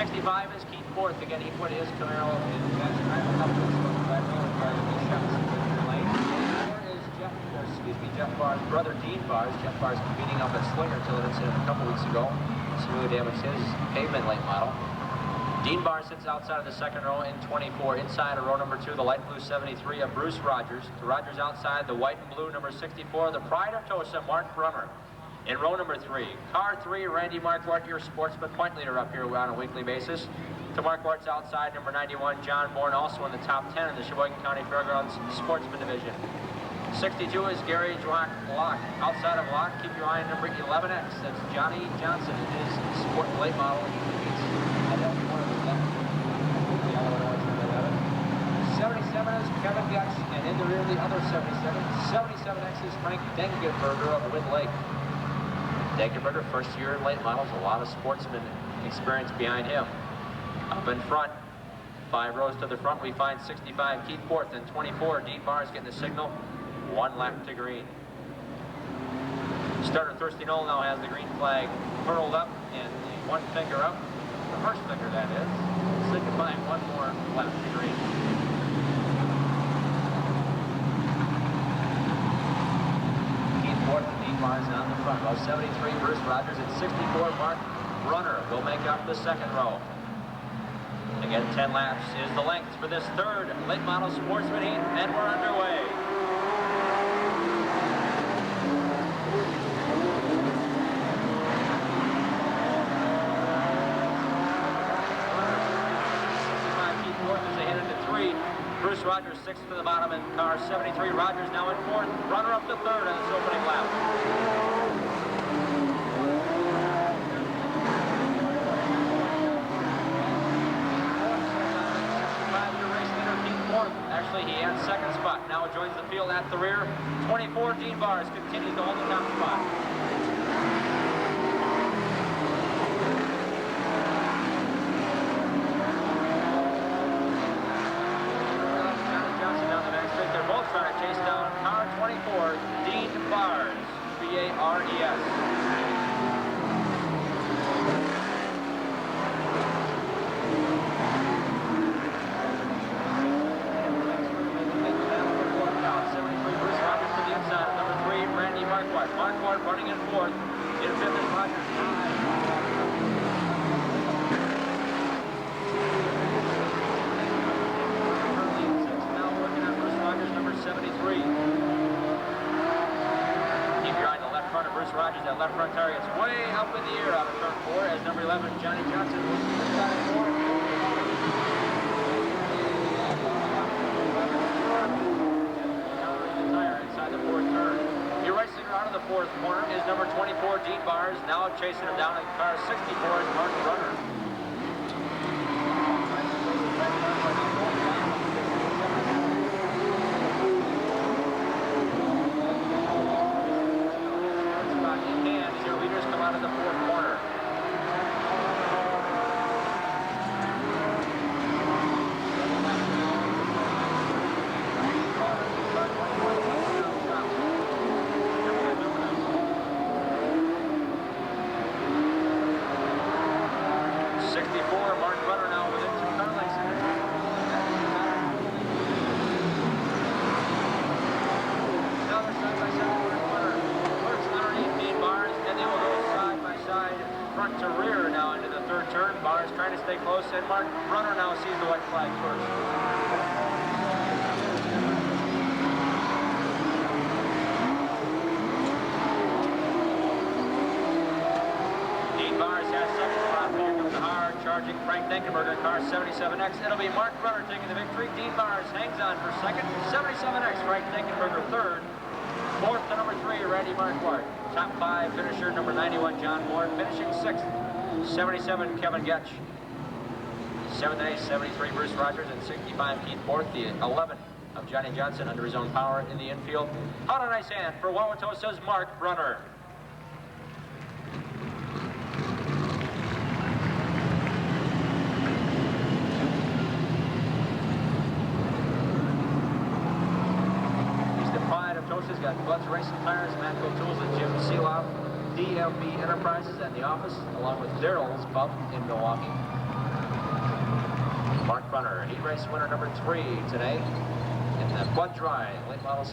65 is Keith Forth. Again, he put his Camaro in the best drive a couple weeks ago. Jeff Barr's brother, Dean Barrs. Jeff Barrs competing up at Slinger till an incident a couple weeks ago. Severely damaged his pavement late model. Dean Barrs sits outside of the second row in 24. Inside of row number 2, the light blue 73 of Bruce Rogers. To Rogers outside, the white and blue number 64, the Pride of Tosa, Mark Brunner. In row number 3, car 3, Randy Marquardt, your Sportsman point leader up here on a weekly basis. To Marquardt's outside, number 91, John Bourne, also in the top 10 in the Sheboygan County Fairgrounds Sportsman Division. 62 is Gary Locke. Outside of Locke, keep your eye on number 11X. That's Johnny Johnson in his sport late model. 77 is Kevin Butch, and in the rear the other 77. 77X is Frank Dengenberger of Wind Lake. Dengenberger, first year in late models, a lot of sportsman experience behind him. Up in front, 5 rows to the front, we find 65 Keith Forth and 24 Dean Barrs getting the signal. 1 lap to green. Starter Thirsty Knoll now has the green flag furled up and one finger up. The first finger, that is, signifying 1 more lap to green. Keith Forth and Dean Barrs on the front row. 73 Bruce Rogers and 64 Mark Brunner will make up the second row. Again, 10 laps is the length for this third late model Sportsman heat, and we're underway. Bruce Rogers 6th to the bottom in car 73. Rogers now in 4th. Brunner up to 3rd on this opening lap. Actually, he had 2nd spot. Now joins the field at the rear. 24 Dean Barrs continues to hold the top spot. Trying to chase down car 24, Dean Barrs, B-A-R-E-S. Bruce Rogers to the inside. Number 3, Randy Marquardt. Marquardt running in 4th. In 5th is Rogers. Number 73. Keep your eye on the left front of Bruce Rogers. That left front tire gets way up in the air out of turn 4 as number 11, Johnny Johnson, moves to the side 4. The tire inside the 4th turn. Your right singer out of the 4th corner is number 24, Dean Barrs. Now chasing him down in car 64 is Mark Brunner. Out of the 4th corner. Mark Brunner now within 2 car lengths. Now they're side by side. Works underneath Dean Barrs, and they will go side by side, front to rear now into the 3rd turn. Barrs trying to stay close, and Mark Brunner now sees the white flag first. Dean Barrs has 2nd spot. Here comes the hard charging Frank Dengenberger, car 77X. It'll be Mark Brunner taking the victory. Dean Barrs hangs on for 2nd. 77X, Frank Dengenberger 3rd. 4th to number 3, Randy Marquardt. Top 5 finisher, number 91, John Bourne, finishing 6th. 77, Kevin Getch. 7th and 8th, 73, Bruce Rogers, and 65, Keith Forth. The 11 of Johnny Johnson under his own power in the infield. Out on ice hand for Wauwatosa's Mark Brunner. Tosa's got Butch Racing Tires, Matco Tools, and Jim Seeloff, DMB Enterprises, and the office, along with Daryl's Pub in Milwaukee. Brunner. Heat race winner number 3 today in the Bud Dry late model